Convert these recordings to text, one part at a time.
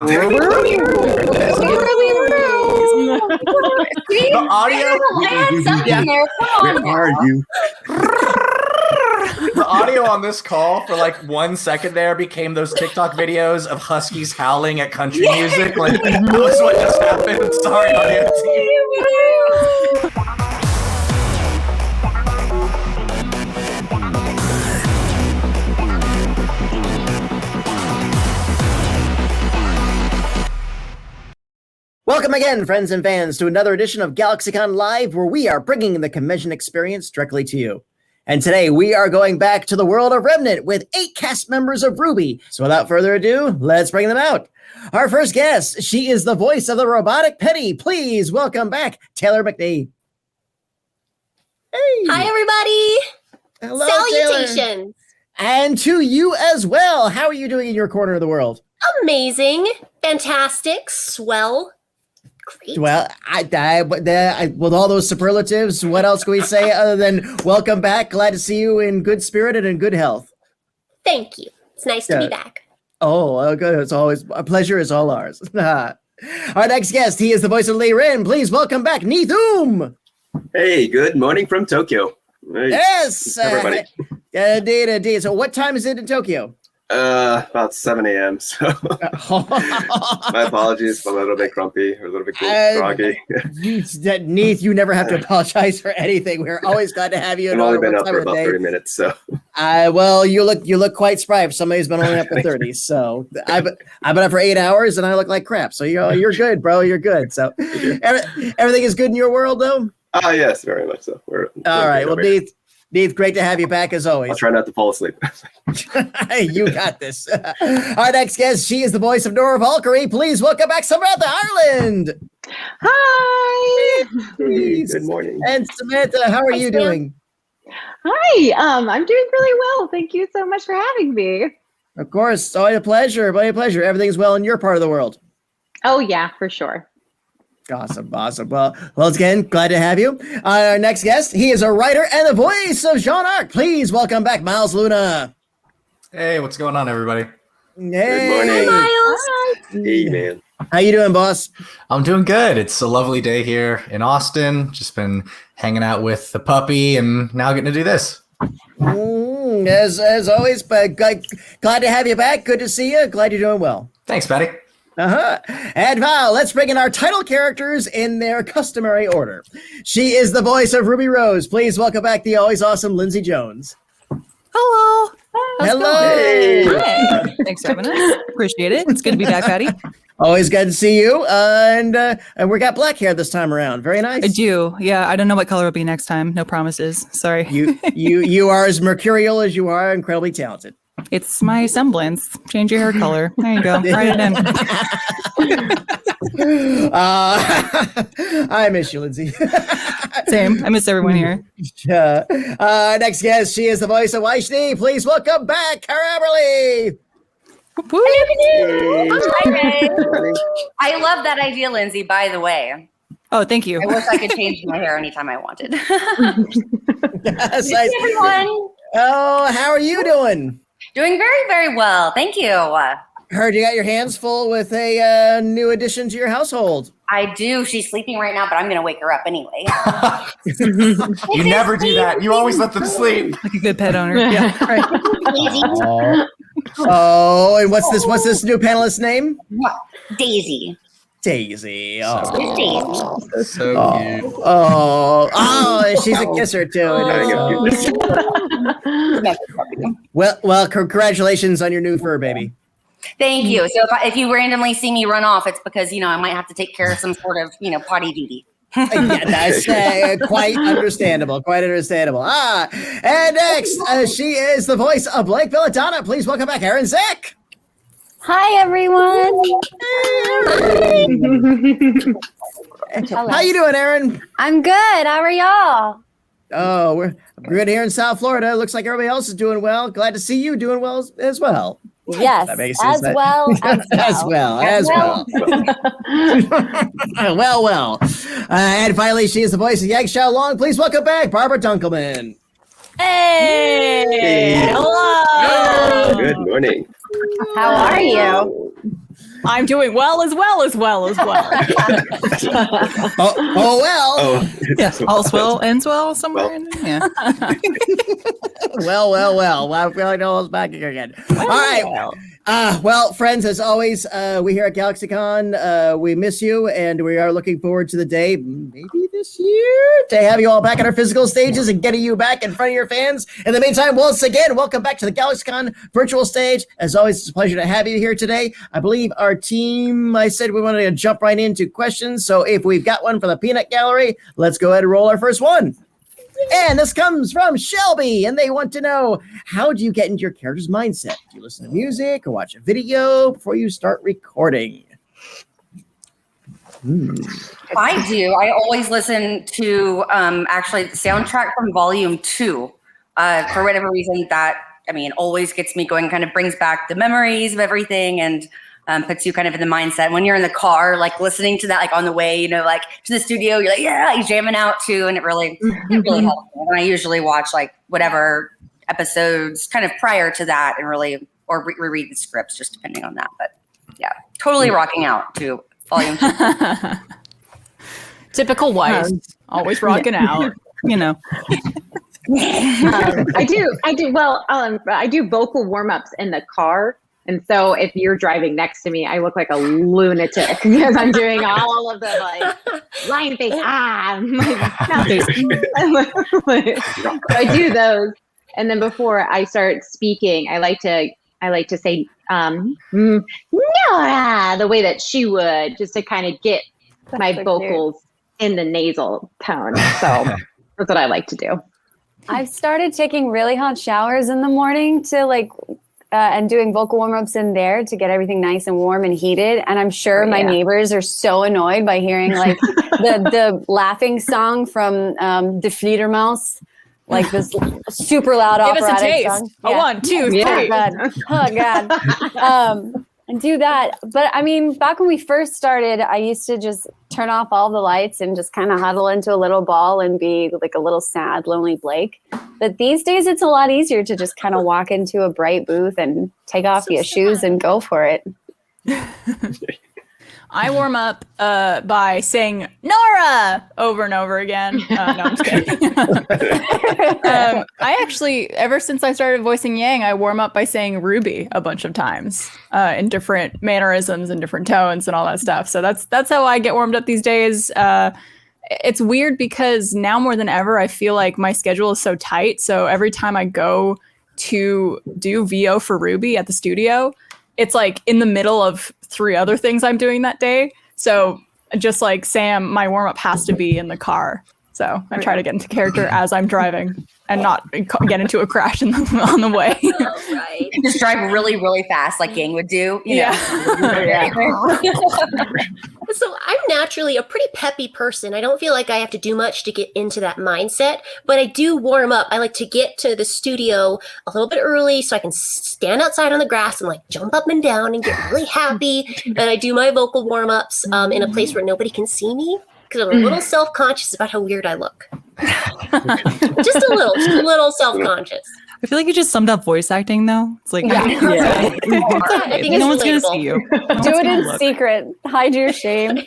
The audio. Where are you? The audio on this call for like 1 second there became those TikTok videos of huskies howling at country music. Like that was what just happened. Sorry, audio team. Welcome again, friends and fans, to another edition of GalaxyCon Live, where we are bringing the convention experience directly to you. And today, we are going back to the world of Remnant with 8 cast members of RWBY. So without further ado, let's bring them out. Our first guest, she is the voice of the robotic Penny. Please welcome back Taylor McNee. Hey. Hi, everybody. Hello, Salutations. Taylor. And to you as well. How are you doing in your corner of the world? Amazing. Fantastic. Swell. Great. Well, with all those superlatives, what else can we say other than welcome back? Glad to see you in good spirit and in good health. Thank you. It's nice to be back. Oh, good. It's always a pleasure. Is all ours. Our next guest, he is the voice of Lee Rin. Please welcome back Neath Oum. Hey, good morning from Tokyo. Hey, yes, everybody. Indeed. So, what time is it in Tokyo? About 7 a.m. So my apologies. I'm a little bit grumpy, or a little bit groggy. Neath, you never have to apologize for anything. We're always glad to have you. I've only been up for about 30 minutes, so. Well, you look quite spry. Somebody who's been only up for 30. So I've been up for 8 hours, and I look like crap. So you're good, bro. You're good. So everything is good in your world, though. Yes, very much so. We're all right. Well, Neath, great to have you back as always. I'll try not to fall asleep. You got this. Our next guest, she is the voice of Nora Valkyrie. Please welcome back Samantha Ireland. Hi. Good morning. And Samantha, how are you doing? Hi. I'm doing really well. Thank you so much for having me. Of course. Always a pleasure. Everything's well in your part of the world. Oh, yeah, for sure. Awesome. Well, again, glad to have you. Our next guest, he is a writer and the voice of Jaune Arc. Please welcome back Miles Luna. Hey, what's going on, everybody? Hey. Good morning. Hi, Miles. Hey, man. How you doing, boss? I'm doing good. It's a lovely day here in Austin. Just been hanging out with the puppy and now getting to do this. As always, but glad to have you back. Good to see you. Glad you're doing well. Thanks, Patty. And Val, let's bring in our title characters in their customary order. She is the voice of Ruby Rose. Please welcome back the always awesome Lindsay Jones. Hello. Hello. Hey. Hi. Thanks for having us. Appreciate it. It's good to be back, Patty. Always good to see you. And we got black hair this time around. Very nice. I do. Yeah, I don't know what color it'll be next time. No promises. Sorry. You are as mercurial as you are incredibly talented. It's my semblance. Change your hair color. There you go. Write it in. I miss you, Lindsay. Same. I miss everyone here. Next guest, she is the voice of Weiss Schnee. Please welcome back Eberle. Hi, Ray. I love that idea, Lindsay, by the way. Oh, thank you. I wish I could change my hair anytime I wanted. Yes, Hey, everyone. Oh, how are you doing? Doing very, very well. Thank you. Heard you got your hands full with a new addition to your household. I do. She's sleeping right now, but I'm going to wake her up anyway. You never do that. You always let them sleep. Like a good pet owner. Yeah. Right. Oh, and what's this new panelist's name? Daisy. Daisy. It's Daisy. So cute. Oh, she's a kisser too. Well, congratulations on your new fur baby. Thank you. So if you randomly see me run off, it's because, I might have to take care of some sort of, potty duty. Yeah, that's quite understandable. And next, she is the voice of Blake Belladonna. Please welcome back Arryn Zech. Hi, everyone. How you doing, Arryn? I'm good. How are y'all? Oh, we're good here in South Florida. Looks like everybody else is doing well. Glad to see you doing well as well. Yes, as well. Well. And finally, she is the voice of Xiao Long. Please welcome back Barbara Dunkelman. Hey. Hello. Good morning. How are you? I'm doing well. Oh well. Oh, Yeah, all's well ends well somewhere. Well. Yeah. Well. I feel like no one's back again. All right. Well, friends, as always, we here at GalaxyCon, we miss you, and we are looking forward to the day, maybe this year, to have you all back on our physical stages and getting you back in front of your fans. In the meantime, once again, welcome back to the GalaxyCon virtual stage. As always, it's a pleasure to have you here today. I believe our team, I said we wanted to jump right into questions, so if we've got one for the Peanut Gallery, let's go ahead and roll our first one. And this comes from Shelby, and they want to know, how do you get into your character's mindset? Do you listen to music or watch a video before you start recording? I do. I always listen to actually the soundtrack from Volume 2. For whatever reason, that, always gets me going, kind of brings back the memories of everything and puts you kind of in the mindset. When you're in the car, like listening to that, like on the way, like to the studio, you're like, yeah, you're jamming out too. And it really helps me. And I usually watch like whatever episodes kind of prior to that and really, or reread the scripts, just depending on that. But yeah, totally rocking out to Volume 2. Typical Weiss, always rocking out, I do. Well, I do vocal warm-ups in the car. And so if you're driving next to me, I look like a lunatic because I'm doing all of the lion face. I do those. And then before I start speaking, I like to say Nora, the way that she would, just to kind of get my vocals in the nasal tone. So that's what I like to do. I've started taking really hot showers in the morning to and doing vocal warm-ups in there to get everything nice and warm and heated. And I'm sure my neighbors are so annoyed by hearing the laughing song from the Fledermaus, like this super loud operatic song. Yeah. 1, 2, 3. Oh God. And do that. But back when we first started, I used to just turn off all the lights and just kind of huddle into a little ball and be like a little sad, lonely Blake. But these days it's a lot easier to just kind of walk into a bright booth and take off your shoes and go for it. I warm up by saying Nora over and over again. No, I'm just kidding. I actually, ever since I started voicing Yang, I warm up by saying RWBY a bunch of times in different mannerisms and different tones and all that stuff. So that's how I get warmed up these days. It's weird because now more than ever, I feel like my schedule is so tight. So every time I go to do VO for RWBY at the studio, it's like in the middle of 3 other things I'm doing that day. So just like Sam, my warm-up has to be in the car. So I try to get into character as I'm driving and not get into a crash on the way. Right. Just drive really, really fast like Yang would do. You know? So I'm naturally a pretty peppy person. I don't feel like I have to do much to get into that mindset, but I do warm up. I like to get to the studio a little bit early so I can stand outside on the grass and jump up and down and get really happy. And I do my vocal warm-ups in a place where nobody can see me because I'm a little self-conscious about how weird I look. Just a little self-conscious. I feel like you just summed up voice acting, though. It's like, I think no one's going to see you. Do it in secret. Hide your shame.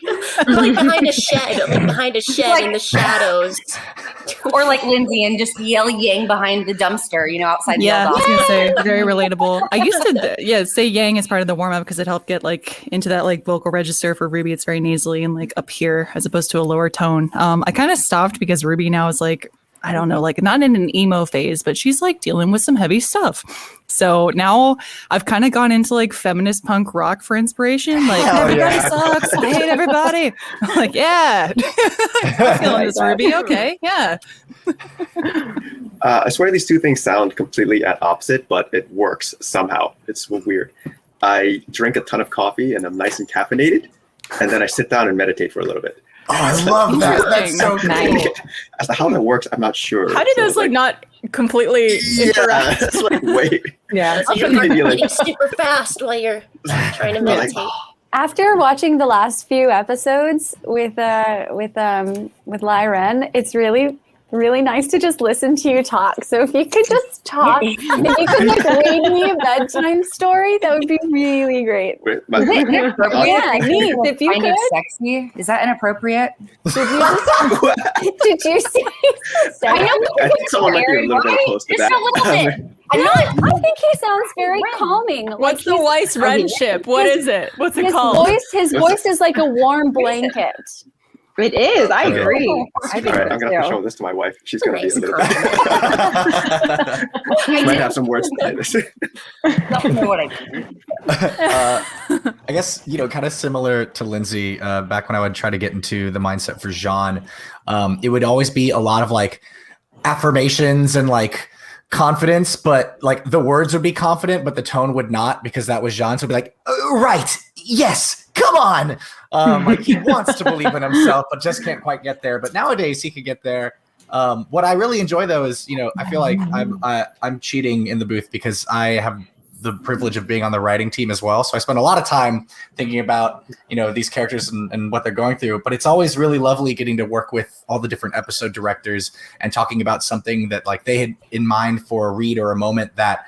Like behind a shed, in the shadows. Or like Lindsay and just yell Yang behind the dumpster, outside the I was office. going to say, very relatable. I used to, say Yang as part of the warm-up because it helped get into that vocal register for RWBY. It's very nasally and up here as opposed to a lower tone. I kind of stopped because RWBY now is I don't know, not in an emo phase, but she's dealing with some heavy stuff. So now I've kind of gone into feminist punk rock for inspiration. Everybody sucks. I hate everybody. I'm yeah. I'm feeling this, RWBY. Okay. Yeah. I swear these two things sound completely at opposite, but it works somehow. It's weird. I drink a ton of coffee and I'm nice and caffeinated. And then I sit down and meditate for a little bit. Oh, I love that. That's so cool. As to how that works, I'm not sure. How did those not completely interact? Wait. Yeah. So you're eating super fast while you're trying to meditate. After watching the last few episodes with Arryn, it's really really nice to just listen to you talk. So if you could just talk, if you could like read me a bedtime story, that would be really great. Wait, Is it inappropriate? Yeah, Neath, if you Kind of could. sexy. Is that inappropriate? Did you say? I know. I think someone might be a little bit close to Just that. a little bit. I'm not. I think he sounds very calming. What's the Weiss friendship? What is it? What's it called? His voice is like a warm blanket. It is. I Okay. agree. I All think right, so I'm gonna have to too. show this to my wife. She's gonna be a Nice little bit. Might have some words behind this. Don't know what I mean. I guess, kind of similar to Lindsay, back when I would try to get into the mindset for Jaune, it would always be a lot of like affirmations and like confidence, but like the words would be confident, but the tone would not, because that was Jaune. So it'd be like, right, yes, come on. Like he wants to believe in himself, but just can't quite get there. But nowadays he could get there. What I really enjoy though is, I feel like I'm cheating in the booth because I have the privilege of being on the writing team as well. So I spend a lot of time thinking about, these characters and what they're going through, but it's always really lovely getting to work with all the different episode directors and talking about something that like they had in mind for a read or a moment that,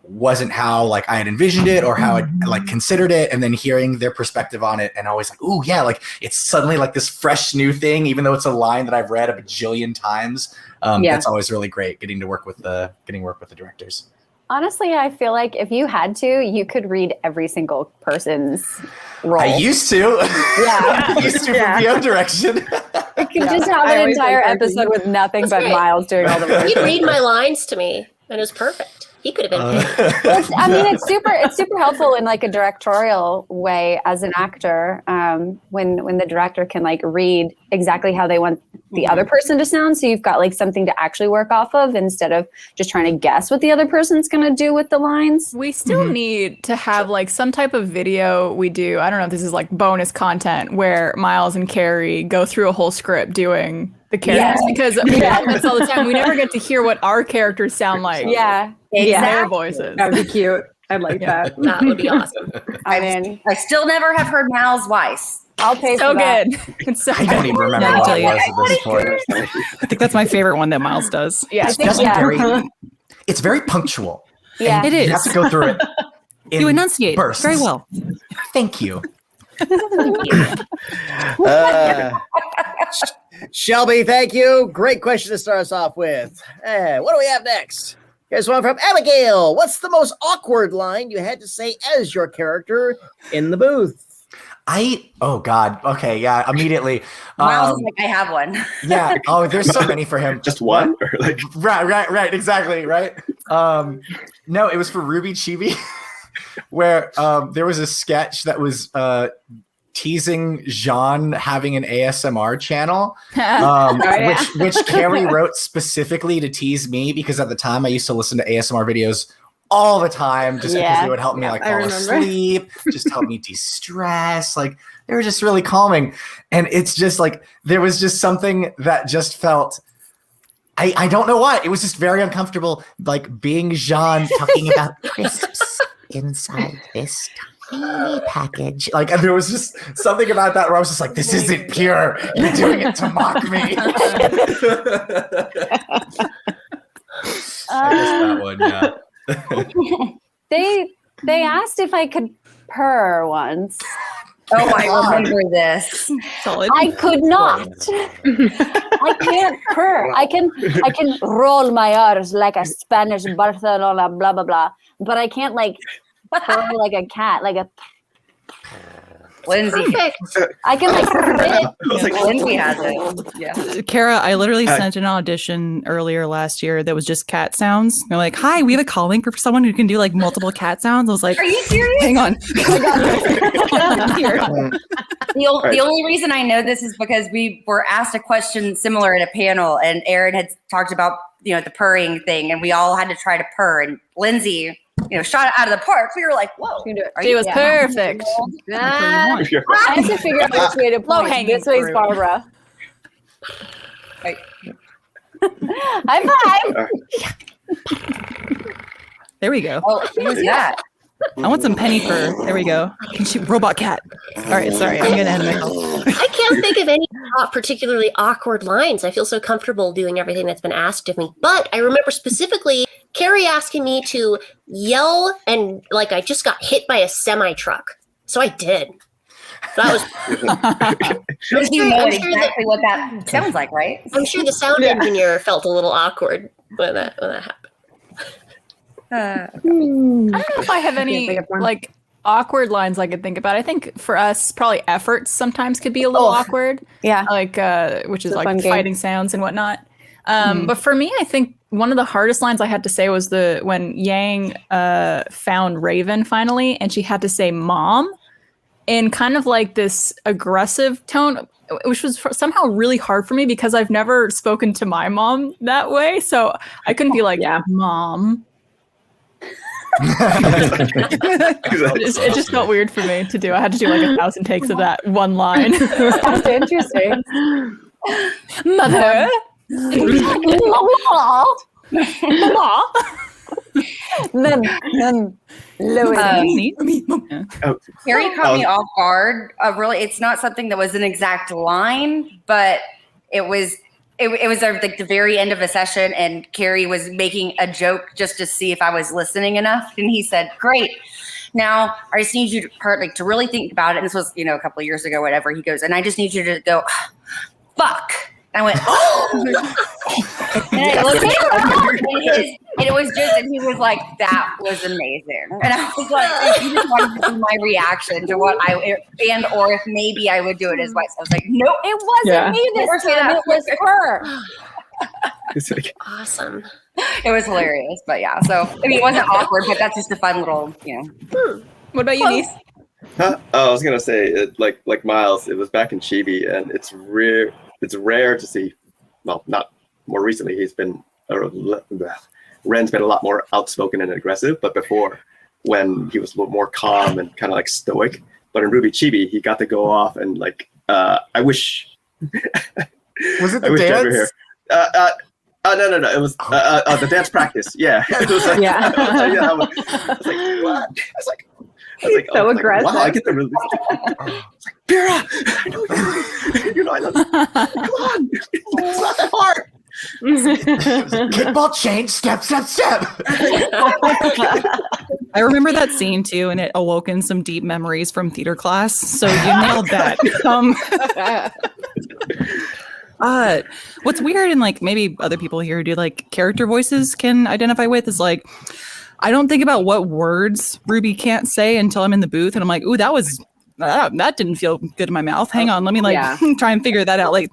wasn't how like I had envisioned it or how I like considered it, and then hearing their perspective on it and always like, oh yeah, like it's suddenly like this fresh new thing, even though it's a line that I've read a bajillion times. That's always really great getting to work with the directors. Honestly, I feel like if you had to, you could read every single person's role. I used to. Yeah. I used to for BO direction. You could just have an entire episode with nothing but great. Miles doing all the work. He'd read my lines to me, and it was perfect. He could have been picked. It's super helpful in like a directorial way as an actor, when the director can like read exactly how they want the other person to sound, so you've got like something to actually work off of instead of just trying to guess what the other person's going to do with the lines. We still need to have like some type of video we do. I don't know if this is like bonus content where Miles and Carrie go through a whole script doing the characters, because we have this all the time. We never get to hear what our characters sound like. Yeah. Their voices. That would be cute. I'd like that. That would be awesome. I still never have heard Miles Weiss. I'll pay So for that. good. It's so I don't even remember Yeah, what I it was at this point. I think that's my favorite one that Miles does. Yeah, It's just it's very punctual. Yeah. It You is. have to go through it. You enunciate bursts. very well. Thank you. Shelby, thank you. Great question to start us off with. What do we have next? Here's one from Abigail. What's the most awkward line you had to say as your character in the booth? Oh God. Okay. Yeah. Immediately. Miles is like, I have one. Yeah. Oh, there's so many for him. Just one, or like Right. Exactly. Right. No, it was for RWBY Chibi, where there was a sketch that was teasing Jaune having an ASMR channel, which Carrie wrote specifically to tease me, because at the time I used to listen to ASMR videos all the time, just because they would help me like fall asleep, just help me de-stress. Like they were just really calming. And it's just like, there was just something that just felt, I don't know why. It was just very uncomfortable, like being Jaune talking about crisps inside this tiny package. Like there was just something about that where I was just like, this isn't pure. You're doing it to mock me. I guess that one, yeah. They asked if I could purr once. Oh, I remember this. Solid. I could not. I can't purr. I can roll my R's like a Spanish Barcelona, blah blah blah. But I can't like purr like a cat, like a. Lindsay. Perfect. I can like spit. Lindsay has it. Yeah. Kara, I literally sent an audition earlier last year that was just cat sounds. They're like, hi, we have a calling for someone who can do like multiple cat sounds. I was like, Are you serious? hang on. The only reason I know this is because we were asked a question similar at a panel, and Arryn had talked about, the purring thing, and we all had to try to purr, and Lindsay, shot it out of the park. We were like, whoa. She was perfect. I have to figure out which way to point. Low-hanging This way's fruit. Barbara. Right. High five. There we go. Oh, who was that? I want some penny fur. There we go. Can she robot cat? All right, sorry, I'm getting ahead of myself. I can't think of any particularly awkward lines. I feel so comfortable doing everything that's been asked of me. But I remember specifically Carrie asking me to yell and like I just got hit by a semi-truck. So I did. So that was. Because you know exactly what that sounds like, right? I'm sure the sound engineer felt a little awkward when that happened. I don't know if I have any like awkward lines I could think about. I think for us, probably efforts sometimes could be a little awkward. Yeah. Like, which is It's a like fun game. fighting sounds and whatnot. But for me, I think one of the hardest lines I had to say was when Yang found Raven finally, and she had to say "mom" in kind of like this aggressive tone, which was somehow really hard for me because I've never spoken to my mom that way. So I couldn't be like, "Mom." It just felt weird for me to do. I had to do like 1,000 takes of that one line. That's interesting. Mother. Carrie caught me off guard. Really, it's not something that was an exact line, but it was like the very end of a session, and Carrie was making a joke just to see if I was listening enough, and he said, "Great. Now I just need you to really think about it." And this was a couple of years ago, whatever. He goes, "And I just need you to go, fuck." And I went, "Oh." And I looked at him, and it was just, and he was like, "That was amazing." And I was like, if you just wanted to see my reaction to what or if maybe I would do it as Weiss. I was like, "Nope, It wasn't me this time. It was her. It's like, Awesome. It was hilarious." But yeah, so I mean, it wasn't awkward, but that's just a fun little, What about you, Neath? huh? Oh, I was gonna say, like Miles, it was back in Chibi, and it's rare to see. Well, not more recently. He's been Ren's been a lot more outspoken and aggressive, but before, when he was a little more calm and kind of like stoic. But in RWBY Chibi, he got to go off and like, I wish. Was it the I wish Jen were dance? here. No. It was the dance practice. Yeah. It was like, Yeah. I was like, what? I was like, So aggressive. Wow, I get the release. It's like, Pyrrha, I know I love you. Come on, it's not that hard. Kickball change, step. I remember that scene too, and it awoken some deep memories from theater class. So you nailed that. What's weird, and like maybe other people here who do like character voices can identify with, is like I don't think about what words RWBY can't say until I'm in the booth, and I'm like, ooh, that didn't feel good in my mouth. Hang on, let me try and figure that out. Like,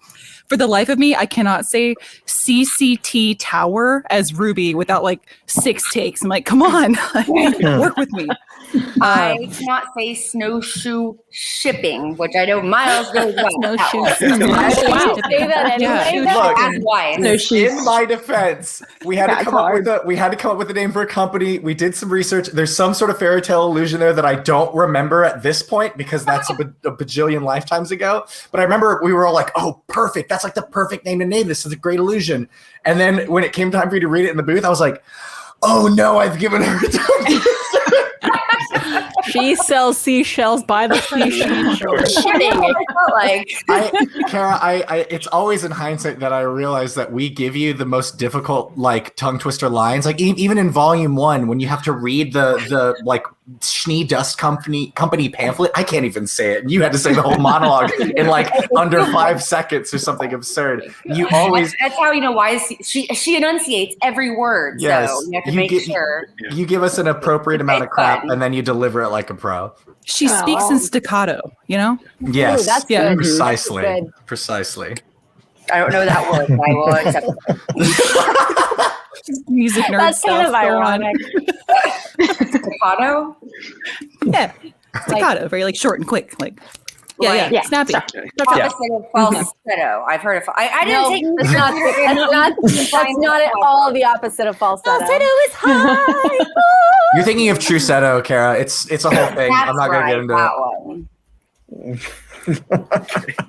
for the life of me, I cannot say CCT Tower as RWBY without like 6 takes. I'm like, come on, work with me. I cannot say snowshoe shipping, which I know Miles really well. Snowshoe. Say that anyway. Look, That's why. in my defense, we had to come up with a name for a company. We did some research. There's some sort of fairy tale illusion there that I don't remember at this point because that's a bajillion lifetimes ago. But I remember we were all like, "Oh, perfect! That's like the perfect name to name this. It's a great illusion." And then when it came time for you to read it in the booth, I was like, "Oh no, I've given her a ton." She sells seashells by the seashore. Kara, it's always in hindsight that I realize that we give you the most difficult like tongue twister lines. Like even in volume 1, when you have to read the like Schnee Dust Company pamphlet, I can't even say it. And you had to say the whole monologue in like under 5 seconds or something absurd. You always that's how you know why she enunciates every word. Yes, so you have to make sure you give us an appropriate amount of crap and then you deliver it like a pro. She speaks in staccato, you know? Yes. Ooh, that's good. Precisely. That's good. Precisely. I don't know that word, but I will accept it. Music nerd That's kind of stuff going on. ironic. Staccato? Yeah. Staccato, very like short and quick. Like yeah. Snappy. That's Opposite of falsetto. I've heard of. I didn't take. That's not at all the opposite of falsetto. Falsetto is high. You're thinking of Trusetto, Kara. It's a whole thing. I'm not going to get into that it. one.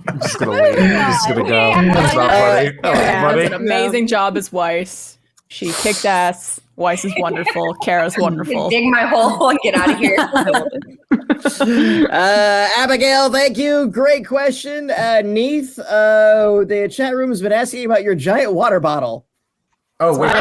I'm just going to leave. I'm just going to go. That's not funny. That was Has funny. an amazing job as Weiss. She kicked ass. Weiss is wonderful. Kara's wonderful. Dig my hole and get out of here. Abigail, thank you. Great question. Neath, the chat room has been asking about your giant water bottle. Oh, wait.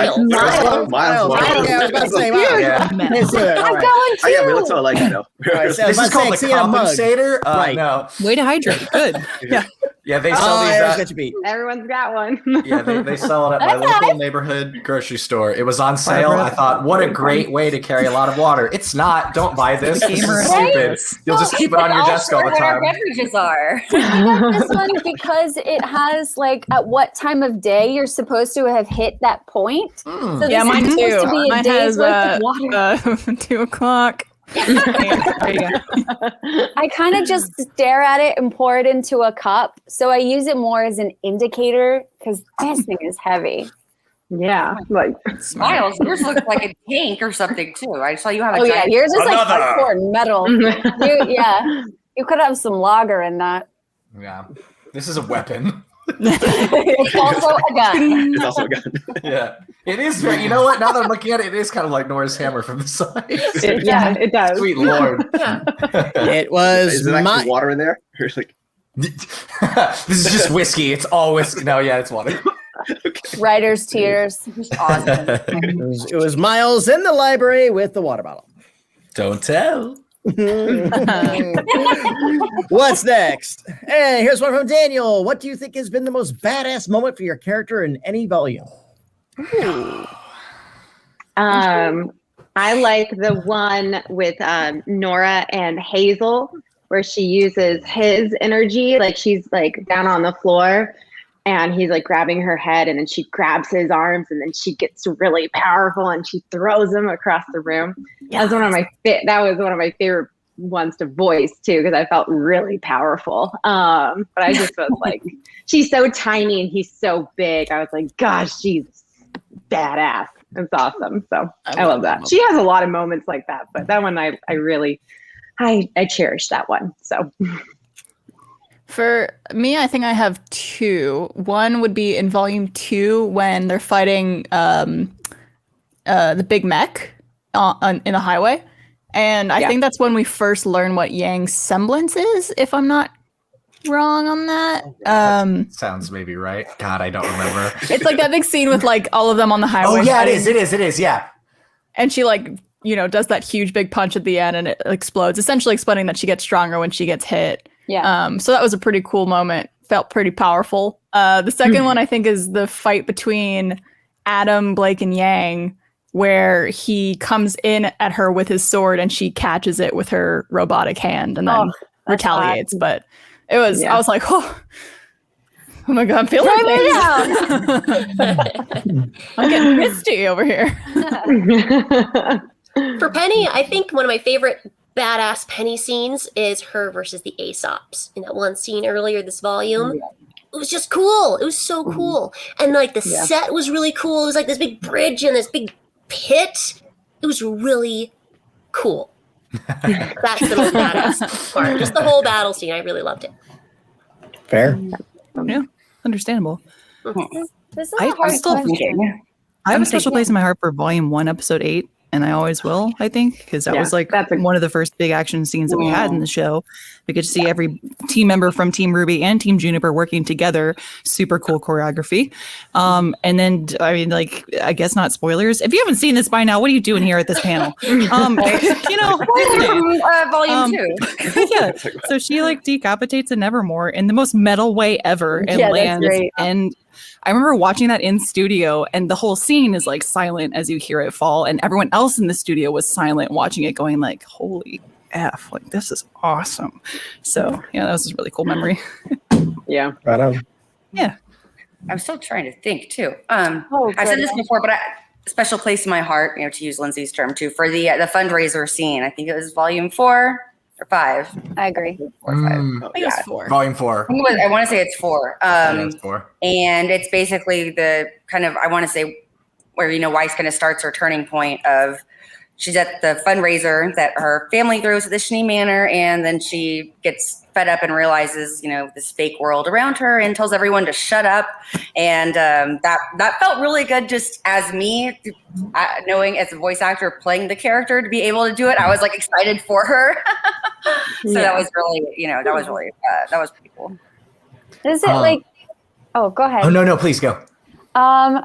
Miles. Yeah, I was about to say Miles. Yeah. Let's do it. All I'm right. going too. Oh, yeah, we look so alike, you know. All right, so I was This about is to called the say, a mug. compensator. Right. No. Way to hydrate. Good. Yeah. Yeah, they sell Oh, these. Aaron's got you beat. Everyone's got one. Yeah, they sell it at my local neighborhood grocery store. It was on sale. I thought, what a great way to carry a lot of water. It's not. Don't buy this. This is stupid. You'll just keep it on your desk all the What our time. beverages are. I got this one because it has like at what time of day you're supposed to have hit that point. So this Yeah, mine is supposed too. to be a Mine day's has worth of water. 2 o'clock. There you go. I kind of just stare at it and pour it into a cup. So I use it more as an indicator because this thing is heavy. Yeah, like Miles, yours looks like a tank or something too. I saw you have a Oh yeah, giant. yours is like Another. hardcore metal. You could have some lager in that. Yeah. This is a weapon. It's also a gun. It's also a gun. Yeah. It is very, you know what? Now that I'm looking at it, it is kind of like Nora's hammer from the side. it does. Sweet Lord. It was Is there actually water in there? Or like, This is just whiskey. It's all whiskey. No, yeah, it's water. Writer's tears. Awesome. it was Miles in the library with the water bottle. Don't tell. What's next? Hey, here's one from Daniel. What do you think has been the most badass moment for your character in any volume? I like the one with Nora and Hazel, where she uses his energy, like she's like down on the floor, and he's like grabbing her head, and then she grabs his arms, and then she gets really powerful, and she throws him across the room. That was one of my favorite ones to voice too, because I felt really powerful. But I just was like, she's so tiny and he's so big. I was like, gosh, she's badass. It's awesome. So I love that. She has a lot of moments like that, but that one I really cherish that one. So For me, I think I have 2. One would be in volume 2 when they're fighting the big mech in the highway. And I think that's when we first learn what Yang's semblance is, if I'm not wrong on that. Sounds maybe right. God, I don't remember. It's like that big scene with like all of them on the highway. Oh, yeah, it fighting. is. It is. Yeah. And she like, does that huge big punch at the end and it explodes, essentially explaining that she gets stronger when she gets hit. Yeah. So that was a pretty cool moment. Felt pretty powerful. The second one I think is the fight between Adam, Blake, and Yang, where he comes in at her with his sword and she catches it with her robotic hand and then retaliates. But it was, I was like, oh my God, I'm feeling things. I'm getting misty over here. For Penny, I think one of my favorite badass Penny scenes is her versus the Aesops in that one scene earlier this volume. It was just cool. It was so cool. And like the set was really cool. It was like this big bridge and this big pit. It was really cool. That's the most badass part. Just the whole battle scene. I really loved it. Fair. Yeah, understandable. This is I a hard still question. I have a special place in my heart for Volume 1, Episode 8, and I always will, I think, because that was like one of the first big action scenes that we had in the show. We get to see every team member from Team RWBY and Team Juniper working together. Super cool choreography. And then, I mean, like, I guess not spoilers. If you haven't seen this by now, what are you doing here at this panel? Volume 2. Yeah. So she like decapitates a Nevermore in the most metal way ever and lands. And I remember watching that in studio, and the whole scene is like silent as you hear it fall, and everyone else in the studio was silent watching it, going like, "Holy F! Like this is awesome." So yeah, that was a really cool memory. Yeah, right on. Yeah, I'm still trying to think too. I've said this before, but special place in my heart, to use Lindsay's term too, for the fundraiser scene. I think it was Volume 4 or 5. I agree. 4 or 5. I guess 4. Volume 4. I want to say it's 4. It's 4. And it's basically the kind of, I want to say, where Weiss kind of starts her turning point of she's at the fundraiser that her family throws at the Schnee Manor, and then she gets fed up and realizes, this fake world around her, and tells everyone to shut up. And that felt really good, just as me, knowing as a voice actor playing the character to be able to do it. I was like excited for her. So that was really, that was pretty cool. Is it oh, go ahead. Oh, no, please go. I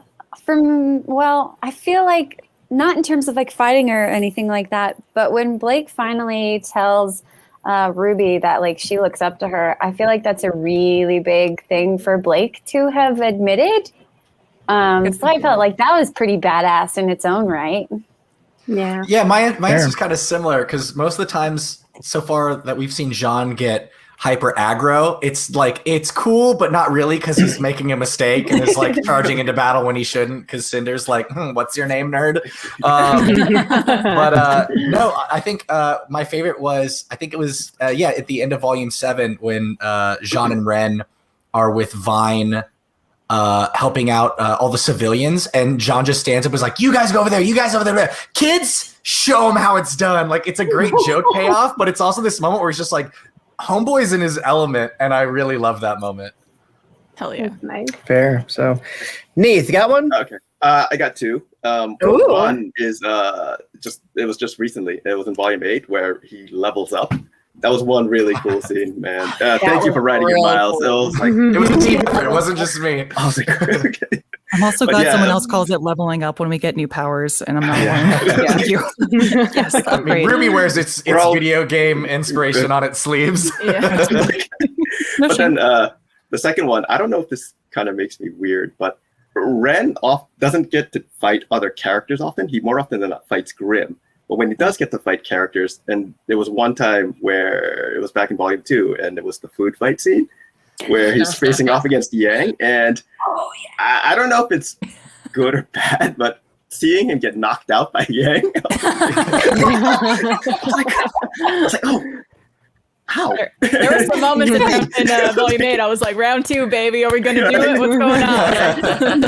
feel like not in terms of like fighting or anything like that, but when Blake finally tells RWBY that like she looks up to her, I feel like that's a really big thing for Blake to have admitted. So I felt like that was pretty badass in its own right. Yeah. Yeah, my answer is kind of similar because most of the times so far that we've seen Jaune get hyper aggro, it's like it's cool but not really because he's making a mistake and is like charging into battle when he shouldn't because Cinder's like, what's your name, nerd? But no, I think my favorite was, I think it was at the end of volume 7 when Jaune and Ren are with Vine helping out all the civilians, and Jaune just stands up and is like, you guys go over there, you guys over there, kids, show them how it's done. Like, it's a great joke payoff, but it's also this moment where he's just like, homeboy's in his element, and I really love that moment. Hell yeah. Nice. Fair. So, Neath, you got one? Okay. I got two. One is it was just recently. It was in volume 8 where he levels up. That was one really cool scene, man. Thank you for writing it, Miles. Cool. It was like it was a team effort. It wasn't just me. I was like, okay. I'm also glad someone else calls it leveling up when we get new powers, and I'm not wearing it. Thank you. Yes, I mean, RWBY wears its video game inspiration on its sleeves. Yeah. But then the second one, I don't know if this kind of makes me weird, but Ren doesn't get to fight other characters often. He more often than not fights Grimm. But when he does get to fight characters, and there was one time where it was back in volume 2, and it was the food fight scene where he's facing off against Yang, and I don't know if it's good or bad, but seeing him get knocked out by Yang, I was like, oh, how? There were some moments in volume 8. I was like, round 2, baby, are we going to do it? What's going on?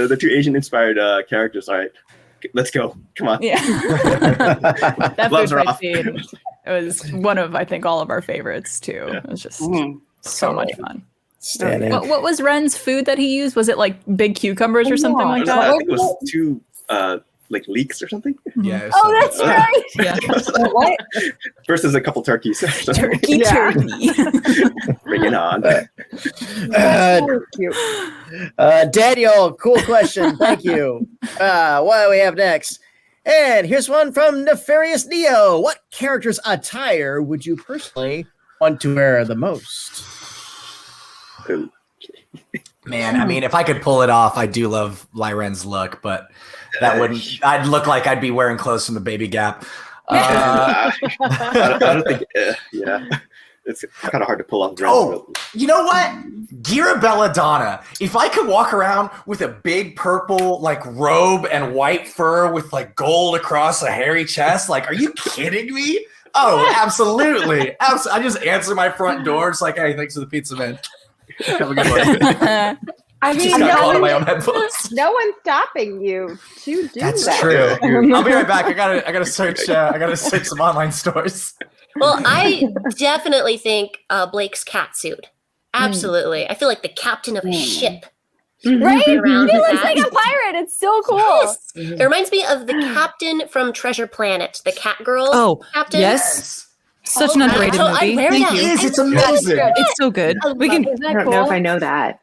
the two Asian-inspired characters. All right, let's go. Come on. Yeah. That food fight scene, it was one of, I think, all of our favorites, too. Yeah. It was just so much fun. What was Ren's food that he used? Was it like big cucumbers or something like that? I think it was 2 like leeks or something. Yeah. Oh, that's right. Yeah. What? Versus a couple turkeys. Turkey. Bring it on. Daniel, cool question. Thank you. What do we have next? And here's one from Nefarious Neo. What character's attire would you personally want to wear the most? Man, I mean, if I could pull it off, I do love Lyren's look, but that wouldn't. I'd look like I'd be wearing clothes from the Baby Gap. I don't think. It's kind of hard to pull off. You know what? Gira Belladonna. If I could walk around with a big purple like robe and white fur with like gold across a hairy chest, like, are you kidding me? Oh, absolutely. I just answer my front door. It's like, hey, thanks for the pizza, man. Have a good one. I mean, no one's stopping you to do That's that. True. I'll be right back. I gotta search. I gotta search some online stores. Well, I definitely think Blake's cat suit. Absolutely. I feel like the captain of a ship. Right? He looks like a pirate. It's so cool. Yes. It reminds me of the captain from Treasure Planet, the cat girl captain. Yes. Such an underrated movie. Thank you. It's amazing. It's so good. We can. I don't know if I know that.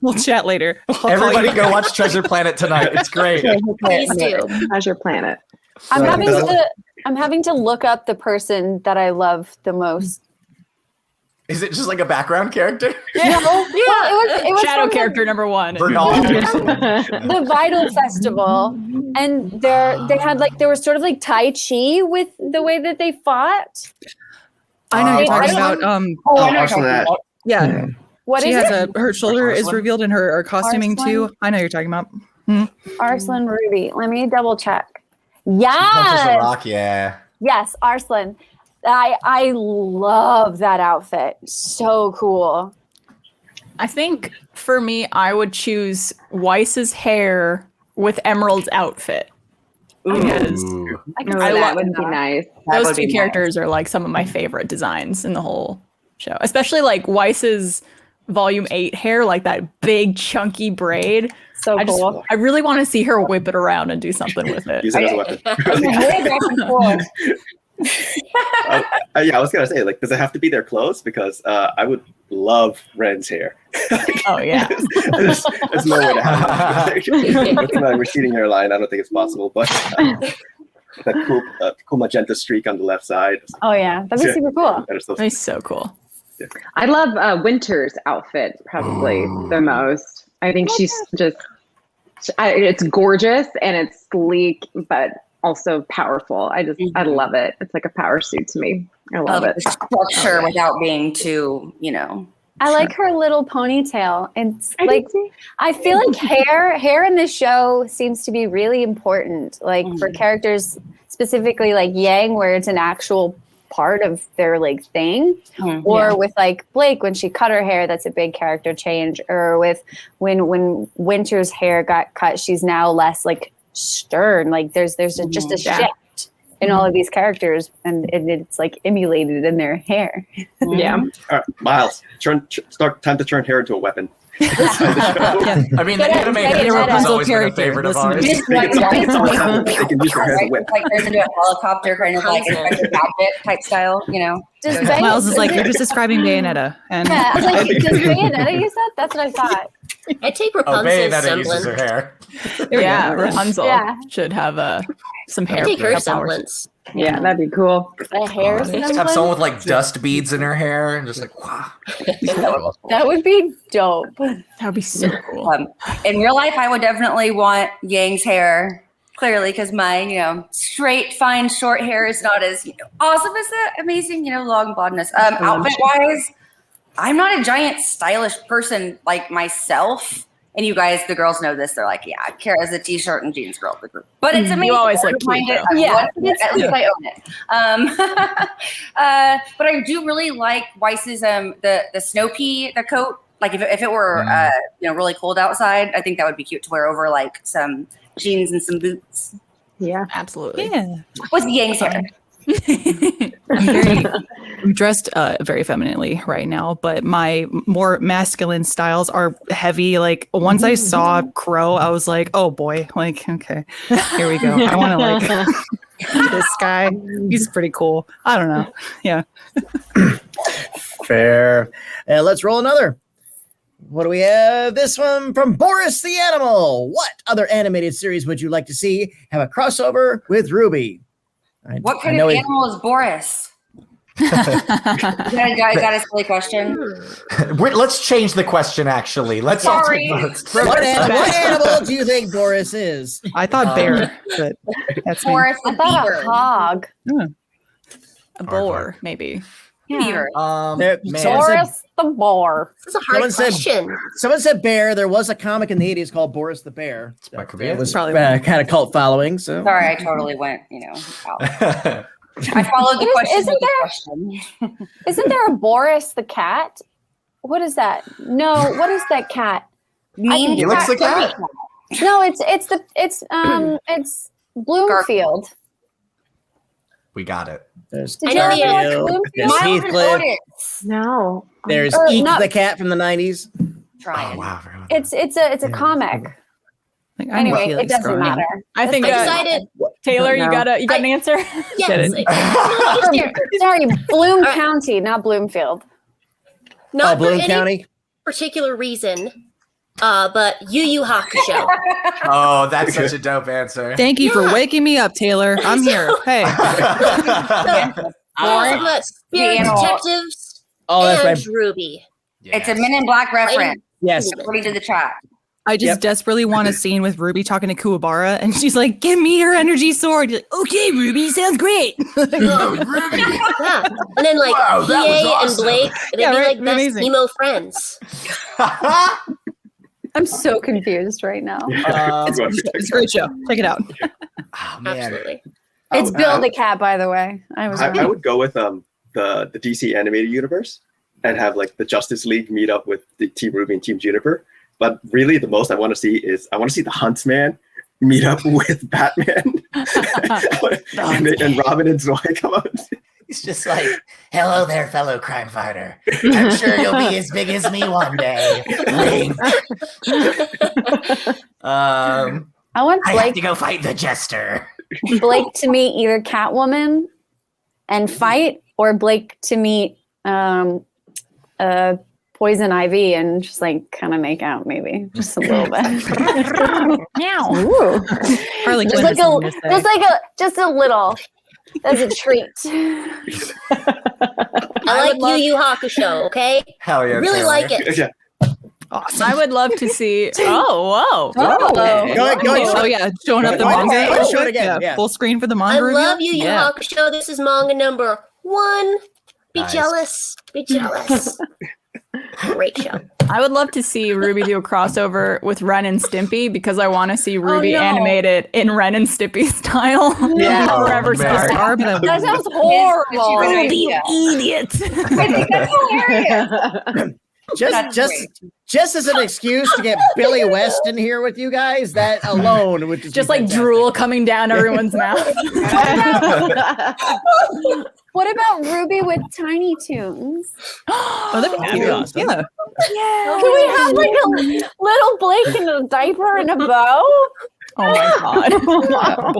We'll chat later. Everybody go watch Treasure Planet tonight. It's great. Please do. Treasure Planet. I'm having to look up the person that I love the most. Is it just like a background character? Yeah. It was Shadow character number 1. The Vital Festival, and there was sort of like Tai Chi with the way that they fought. I know you're talking about. Arslan. Yeah. What she is has it? Her shoulder is revealed in her costuming too. I know you're talking about. Arslan Ruby. Let me double check. Yeah. Rock, yeah. Yes, Arslan. I love that outfit. So cool. I think for me, I would choose Weiss's hair with Emerald's outfit. Because I can Oh, see that with would be that. nice. That those would two be characters are like some of my favorite designs in the whole show, especially like Weiss's Volume 8 hair, like that big chunky braid. So cool. I really want to see her whip it around and do something with it. Use it as a weapon. Yeah, I was gonna say, like, does it have to be their clothes? Because I would love Ren's hair. Oh yeah. There's no way to have it. With my receding hairline, I don't think it's possible. But that cool magenta streak on the left side. Oh yeah, that'd be super cool. That is so That's so cool. I love Winter's outfit probably the most. I think she's just, it's gorgeous and it's sleek, but also powerful. I love it. It's like a power suit to me. I love it. Structure without being too, I like her little ponytail. It's like I feel like hair in this show seems to be really important. Like for characters specifically like Yang, where it's an actual part of their like thing, or with like Blake when she cut her hair, that's a big character change. Or with when Winter's hair got cut, she's now less like stern. Like there's just a shift in all of these characters, and it's like emulated in their hair. Yeah. All right, Miles, start time to turn hair into a weapon. I mean, the animated Jedi. has always been a favorite of ours. Just like They can use their hair as a whip. like turns into a helicopter, kind of like Inspector Gadget type style, Just Miles is like, you're just describing Bayonetta. And yeah, I was like, does Bayonetta use that? That's what I thought. I take Oh, Rapunzel's Bayonetta uses her semblance. hair. Yeah, Rapunzel Yeah. should have some hair. I take her powers. semblance. Yeah, that'd be cool. The hair Just have semblance? someone with like dust beads in her hair and just like, wow. That would be dope. That would be so cool. in real life, I would definitely want Yang's hair, clearly, because my, straight, fine, short hair is not as awesome as the amazing, long blondness. Outfit-wise, I'm not a giant stylish person like myself. And you guys, the girls know this. They're like, yeah, Kara's a t-shirt and jeans girl of the group. But it's amazing. You always look Find cute, it. though. Yeah, at least I own it. But I do really like Weiss's the snow pea, the coat. Like if it were really cold outside, I think that would be cute to wear over like some jeans and some boots. Yeah. Absolutely. yeah. What's Yang's hair? I'm dressed very femininely right now, but my more masculine styles are heavy. Like once I saw Crow, I was like, oh boy, like, okay, here we go. I want to like this guy. He's pretty cool. I don't know. Yeah. Fair. And let's roll another. What do we have? This one from Boris the Animal. What other animated series would you like to see have a crossover with RWBY? What kind of animal is Boris? I got a silly question. Let's change the question, actually. Let's Sorry. What animal do you think Boris is? I thought bear, but that's me. Boris the I thought beaver. a hog. A boar, maybe. Beaver. There- Man. someone said- Boris the boar. This is a hard Someone said- question. Someone said bear. There was a comic in the 80s called Boris the Bear. That could be It it. was Probably kind of cult following. So Sorry, I totally went, out. I followed the question Isn't with the there- question. Isn't there a Boris the cat? What is that? No, what is that cat? Mean He looks like that. No, it's Bloomfield. We got it. there's Did you ever watch Garfield, Bloomfield? there's Miles and Heathcliff, Otis. No. there's Or Eek not- the cat from the 90s. Trying. Oh, wow. I forgot about It's a comic. Like, I know Anyway, Felix it doesn't growing up. matter. I think I decided. Taylor, you No. got an answer? Yes. it. Here. Sorry, Bloom right. County, not Bloomfield. Not for Bloom any County. particular reason, but Yu Yu Hakusho. Oh, that's such a dope answer. Thank you for Yeah. waking me up, Taylor. I'm here. Hey. But Spirit animal. Detectives Oh, that's and right. RWBY. It's a Men in Black reference. Yes. According to the chat. I just Yep. desperately want a scene with Ruby talking to Kuwabara, and she's like, "Give me your energy sword." You're like, okay, Ruby, sounds great. Yeah. And then like Wow, that was EA awesome. and Blake, they'd Yeah, be right, like best amazing. emo friends. I'm so confused right now. It's a great show. Check it out. Oh, man. Absolutely. It's I- Bill the cat, by the way. I was I wrong. would go with the DC animated universe and have like the Justice League meet up with the Team Ruby and Team Juniper. But really, the most I want to see is the Huntsman meet up with Batman, and Robin and Zoe come out. He's just like, hello there, fellow crime fighter. I'm sure you'll be as big as me one day. Wink. I want I have Blake to go fight the Jester. Blake to meet either Catwoman and fight, or Blake to meet Poison Ivy and just like kind of make out, maybe just a little bit. Meow. Harley Just Quinn like is something to say. just a little as a treat. I like Yu Yu Hakusho, okay? Hell yeah. Really Taylor. like it. Yeah. Awesome. I would love to see. Oh, whoa. Go ahead. Oh yeah, showing up the Go manga. ahead, show it again, yeah. Full screen for the I manga review. love Yu Yu Yeah. Hakusho. This is manga number 1. Be Nice. jealous. Be jealous. Great show. I would love to see RWBY do a crossover with Ren and Stimpy because I want to see RWBY animated in Ren and Stimpy style. Yeah. Forever Oh, man. Star. That sounds horrible. Ruby, idiot. I think that's hilarious. Just as an excuse to get Billy West in here with you guys, that alone would Just like drool coming down everyone's mouth. What about Ruby with Tiny Toons? Oh, that'd be cute. awesome. Yeah. Can we have like a little Blake in a diaper and a bow? Oh my god.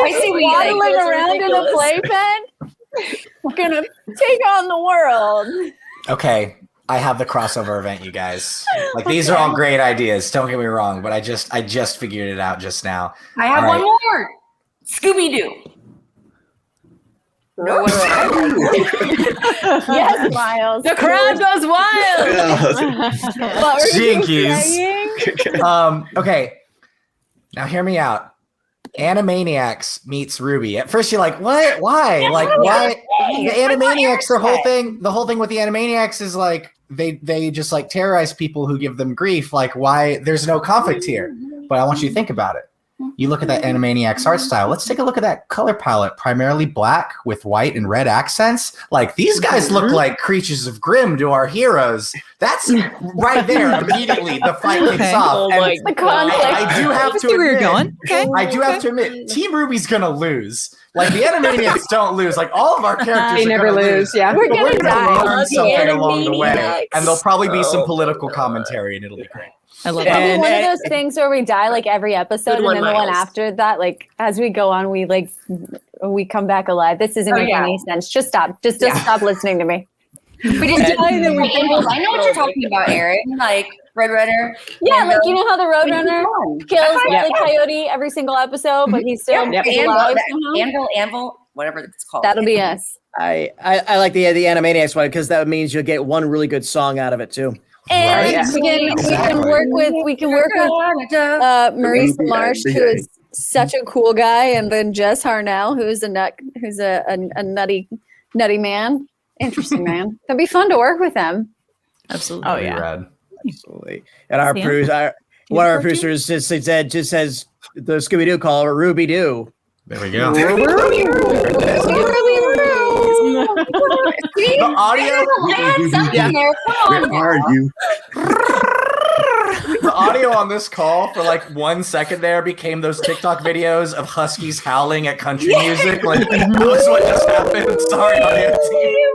I see what you like. Waddling Those are around in a ridiculous. playpen? We're gonna take on the world. Okay, I have the crossover event, you guys. Like, these are all great ideas. Don't get me wrong, but I just figured it out just now. I have All right. one more. Scooby-Doo. No one Yes, Miles. The crowd goes wild. What were you Jinkies. saying? Okay. Now hear me out. Animaniacs meets RWBY. At first you're like, what? Why? Like, why? The Animaniacs, the whole thing with the Animaniacs is like they just like terrorize people who give them grief. Like, why? There's no conflict here. But I want you to think about it. You look at that Animaniacs art style. Let's take a look at that color palette, primarily black with white and red accents. Like, these guys look like creatures of Grimm to our heroes. That's right there. Immediately, the fight kicks Okay. off. And The conflict. I do have to See where you're admit, going. Okay. I do have to admit, Team RWBY's gonna lose. Like, the Animaniacs don't lose. Like, all of our characters They are never gonna lose. Yeah. We're But gonna die. learn something along the way, Animaniacs. and there'll probably be some political commentary, and it'll be great. I love It'll that. be And- one of those things where we die like every episode, Good and one, then the one Miles. after that, like as we go on, we come back alive. This isn't making any sense. Just stop. Just stop listening to me. We just die and then we animals. I know what you're talking about, Arryn. Like Red Runner. Yeah, like you know how the Roadrunner kills Yeah. the coyote every single episode, but he's still Yep. alive somehow? Anvil, whatever it's called. That'll be us. I like the Animaniacs one because that means you'll get one really good song out of it too. And Right? we can work with Maurice Marsh, who is such a cool guy, and then Jess Harnell, who's a nutty man. Interesting man. It'd be fun to work with them. Absolutely. Oh yeah. Rad. Absolutely. And our Sam? producer, one of our producers just said the Scooby Doo call Ruby Doo. There we go. The audio- I had something there. Come on. Where are you? The audio on this call for like 1 second there became those TikTok videos of huskies howling at country music. Like, that was what just happened. Sorry, audio team.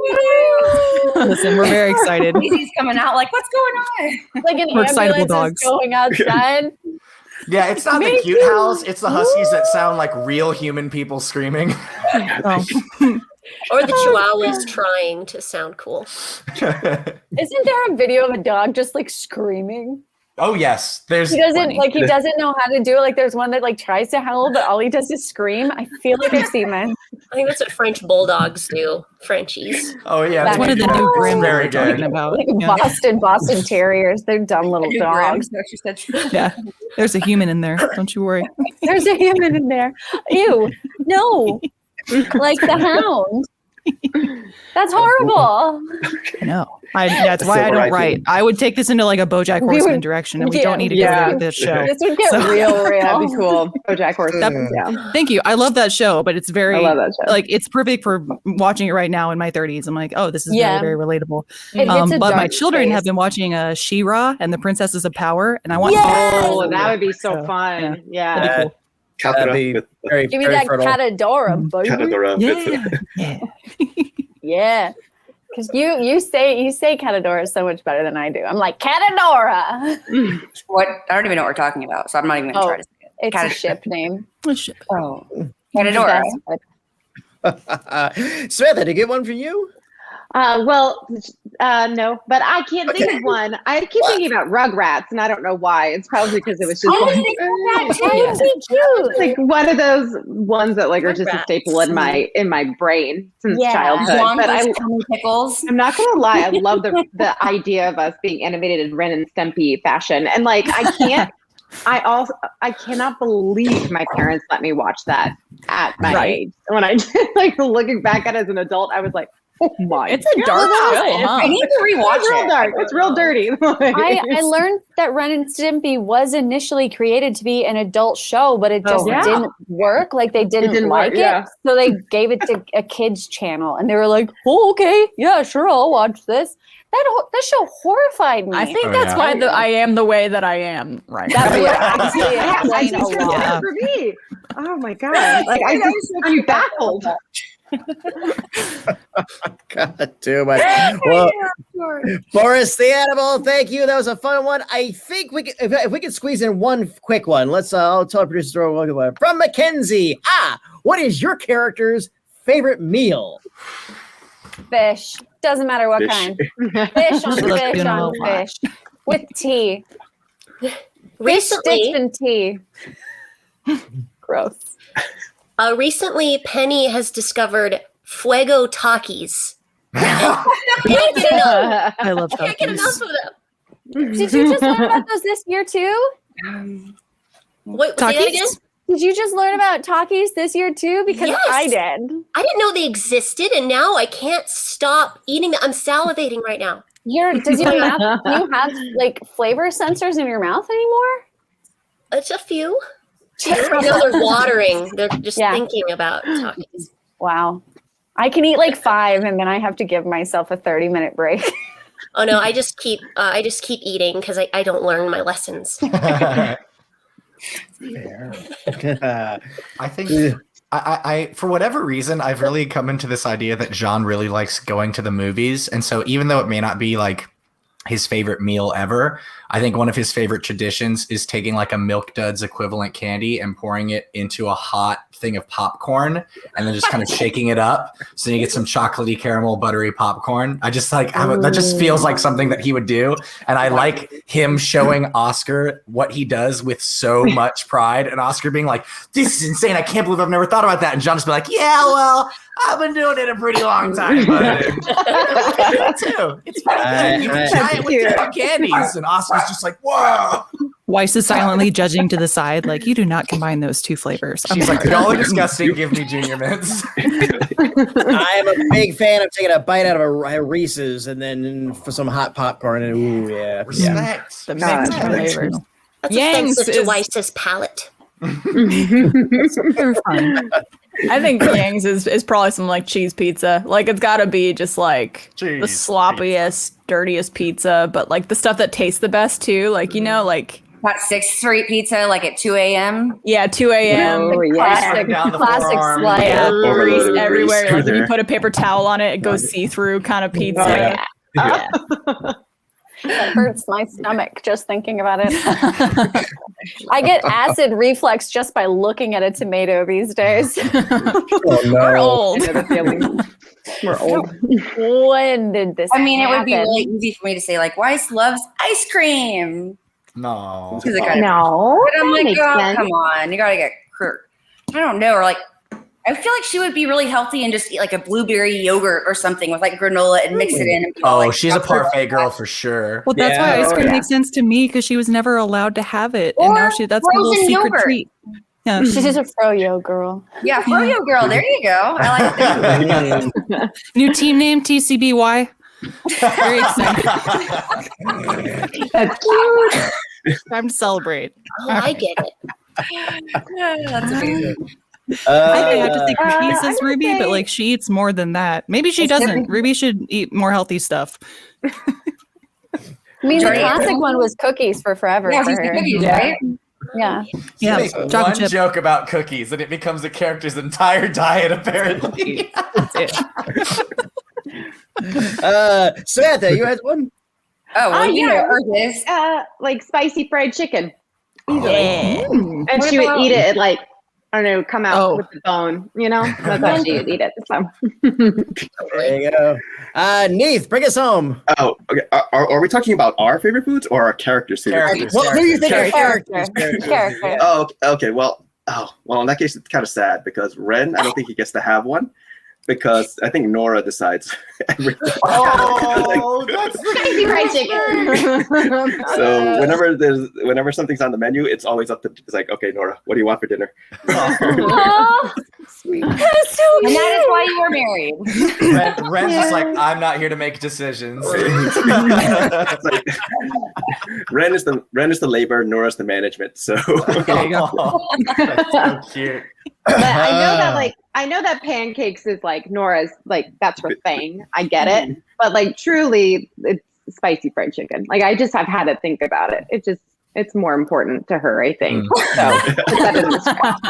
Listen, we're very excited. Daisy's coming out like, what's going on? Like an We're excitable ambulance is dogs. going outside. Yeah, it's not the cute howls. It's the huskies that sound like real human people screaming. Oh. Or the Chihuahuas trying to sound cool. Isn't there a video of a dog just like screaming? Oh yes, there's. He doesn't know how to do it. Like there's one that like tries to howl, but all he does is scream. I feel like I've seen that. I think that's what French bulldogs do. Frenchies. Oh yeah, That's One of the new Grimm that very we're talking good. about. Like Yeah. Boston Terriers. They're dumb little dogs. She said. Yeah. There's a human in there. Don't you worry. There's a human in there. Ew. No. Like the hound. That's horrible. I know. That's why I don't write. I would take this into like a BoJack Horseman direction, and we don't need to go there with this show. This would get real. That'd be cool. BoJack Horseman. Thank you. I love that show, but it's very, I love that show. like, it's perfect for watching it right now in my 30s. I'm like, oh, this is very, very relatable. But my children have been watching She-Ra and the Princesses of Power, and I want. Oh, that would be so fun. Yeah. That'd be cool. That'd be very, Give me very that fertile. Catadora, baby. Catadora. Yeah. Because you say Catadora so much better than I do. I'm like, Catadora. What? I don't even know what we're talking about, so I'm not even going to try to say it. It's a ship name. Oh, Catadora. Samantha, did you get one for you? No, but I can't think of one. I keep thinking about Rugrats, and I don't know why. It's probably because it was just like one of those ones that like are just a staple in my brain since childhood. But I'm not gonna lie, I love the idea of us being animated in Ren and Stimpy fashion, and like I cannot believe my parents let me watch that at my age. When I like looking back at it as an adult, I was like, oh my! It's a dark show. Huh? I need to rewatch It's real dark. It's real dirty. I learned that Ren and Stimpy was initially created to be an adult show, but it just didn't work. Like they didn't like it, so they gave it to a kids channel, and they were like, "Oh, okay, yeah, sure, I'll watch this." That show horrified me. I think that's why I am the way that I am right now. That's what actually explains a lot. For me. Oh my god! Like I'm baffled. God, too much. Well, Boris the Animal, thank you. That was a fun one. I think we can, if we could squeeze in one quick one. Let's. I'll tell our producer from Mackenzie. What is your character's favorite meal? Fish. Doesn't matter what kind. Fish on fish on fish with tea. Recently, Fish sticks and tea. Gross. Recently, Penny has discovered Fuego Takis. I can't get enough. I love I can't get enough of them. Did you just learn about those this year too? Wait, say that again? Did you just learn about Takis this year too? Because Yes. I did. I didn't know they existed, and now I can't stop eating them. I'm salivating right now. Does your mouth? Do you have like flavor sensors in your mouth anymore? It's a few. No, they're watering. They're just thinking about Takis. Wow. I can eat like 5, and then I have to give myself a 30-minute break. Oh no, I just keep eating because I don't learn my lessons. I think I for whatever reason, I've really come into this idea that Jaune really likes going to the movies. And so even though it may not be like his favorite meal ever, I think one of his favorite traditions is taking like a Milk Duds equivalent candy and pouring it into a hot thing of popcorn and then just kind of shaking it up. So you get some chocolatey caramel buttery popcorn. I just like that just feels like something that he would do. And I like him showing Oscar what he does with so much pride, and Oscar being like, "This is insane. I can't believe I've never thought about that." And Jaune just be like, "Yeah, well, I've been doing it a pretty long time, but too. It's pretty good. You can try it with different candies." And Oscar's just like, "Whoa." Weiss is silently judging to the side, like, you do not combine those two flavors. She's like, "Y'all are disgusting. Give me Junior Mints." I am a big fan of taking a bite out of a Reese's and then for some hot popcorn. And ooh, yeah. Respect. The mixed flavors. That's Yang's offensive to is- Weiss's palate. They're fun. I think Yang's is probably some like cheese pizza. Like it's got to be just like the Cheese sloppiest, dirtiest pizza, but like the stuff that tastes the best too. Like, you know, like That 6th Street pizza, like at 2 a.m. 2 a.m. Oh, the yeah. Down the classic forearm. slice. Yeah, grease Grease everywhere. through Like when you there. put a paper towel on it, it goes see-through kind of pizza. yeah. Yeah. That hurts my stomach just thinking about it. I get acid reflux just by looking at a tomato these days. Oh, no. We're old. I know the feeling. We're old. When did this I mean, it would be happen? really easy for me to say, like, Weiss loves ice cream. No. Because it got No, But I'm that like, makes oh, sense. come on. You got to get hurt. I don't know. Or like, I feel like she would be really healthy and just eat like a blueberry yogurt or something with like granola and mix it in. And be all, Oh, like, she's a that's her- parfait girl for sure. Well, that's Yeah. why ice Oh, cream yeah. makes sense to me because she was never allowed to have it, and Or now that's her little frozen secret yogurt. treat. Yeah. She's just a froyo girl. Yeah, Froyo girl. There you go. I like that. New team name TCBY. Very excited. That's cute. Time to celebrate. Oh, I get it. That's amazing. I think I have to think I cookies as would Ruby, but say- like she eats more than that. Maybe she doesn't. Ruby should eat more healthy stuff. I mean, the Jordan. classic one was cookies for forever Yeah, for she's the her. cookies, Yeah. right? Yeah. Yeah, Make chocolate one chip. joke about cookies and it becomes the character's entire diet, apparently. That's it. Samantha, you had one? Oh, well, you yeah. know, hers is. Like spicy fried chicken. Easily. Yeah. And What she would about- eat it like, I don't know, come out Oh. with the bone, you know? That's how she would eat it. So There you go. Neath, bring us home. Oh, okay. Are we talking about our favorite foods or our characters' favorite Characters. foods? What do you think of Character. characters? Character. Oh, okay. Well, in that case, it's kind of sad because Ren, I don't think he gets to have one because I think Nora decides everything. Oh, that's spicy fried chicken. So whenever something's on the menu, it's always it's like, okay, Nora, what do you want for dinner? Oh, that's so And cute. that is why you were married. Ren's just like, I'm not here to make decisions. It's like, Ren is the labor, Nora's the management. So There you go. That's so cute. But I know that pancakes is like Nora's, like that's her thing. I get it. But like truly it's spicy fried chicken. Like I've had to think about it. It's more important to her, I think. So put that in the spot.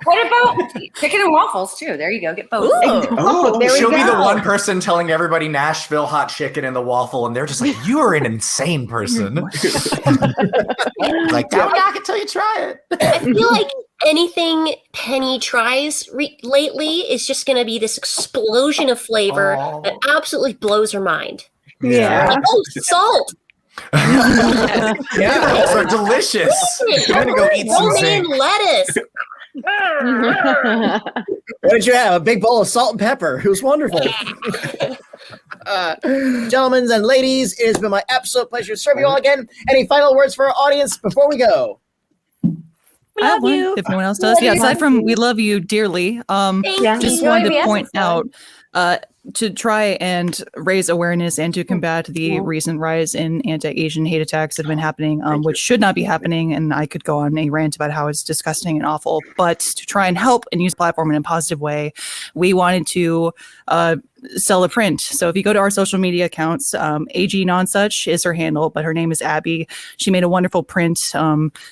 What about chicken and waffles too? There you go. Get both. Oh, there we She'll be the go. one person telling everybody Nashville hot chicken and the waffle, and they're just like, "You are an insane person." Like, I'm not until you try it. I feel like anything Penny tries lately is just going to be this explosion of flavor Oh. that absolutely blows her mind. Yeah. Oh, salt! Yeah, those are delicious. I'm gonna go eat some Romaine zinc. lettuce. What did you have? A big bowl of salt and pepper. It was wonderful. Gentlemen and ladies, it has been my absolute pleasure to serve you all again. Any final words for our audience before we go? I have one, if no one else does. Yeah, aside from we love you dearly, Thank just you. wanted to Enjoy the point episode. out to try and raise awareness and to combat the recent rise in anti-Asian hate attacks that have been happening, which should not be happening. And I could go on a rant about how it's disgusting and awful, but to try and help and use the platform in a positive way, we wanted to sell a print. So if you go to our social media accounts, AG Nonsuch is her handle, but her name is Abby. She made a wonderful print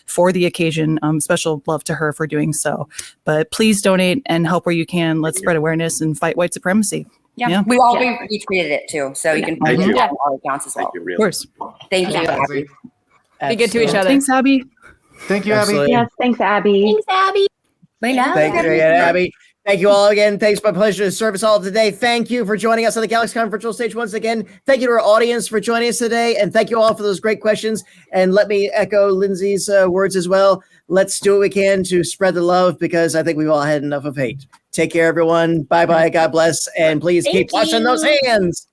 for the occasion. Special love to her for doing so. But please donate and help where you can. Let's spread awareness and fight white supremacy. Yeah. We all retweeted it too, so you can Thank find you. it on our accounts as well. Thank you, Of really. course. Thank you, Abby. Be good to each other. Thanks, Abby. Thank you, Abby. Absolutely. Yes, thanks, Abby. Thanks, Abby. We love Thank you again, Abby. Thank you all again. Thanks, my pleasure to serve us all today. Thank you for joining us on the GalaxyCon virtual stage once again. Thank you to our audience for joining us today, and thank you all for those great questions. And let me echo Lindsay's words as well. Let's do what we can to spread the love because I think we've all had enough of hate. Take care, everyone. Bye-bye. God bless. And please keep Thank washing those you. hands.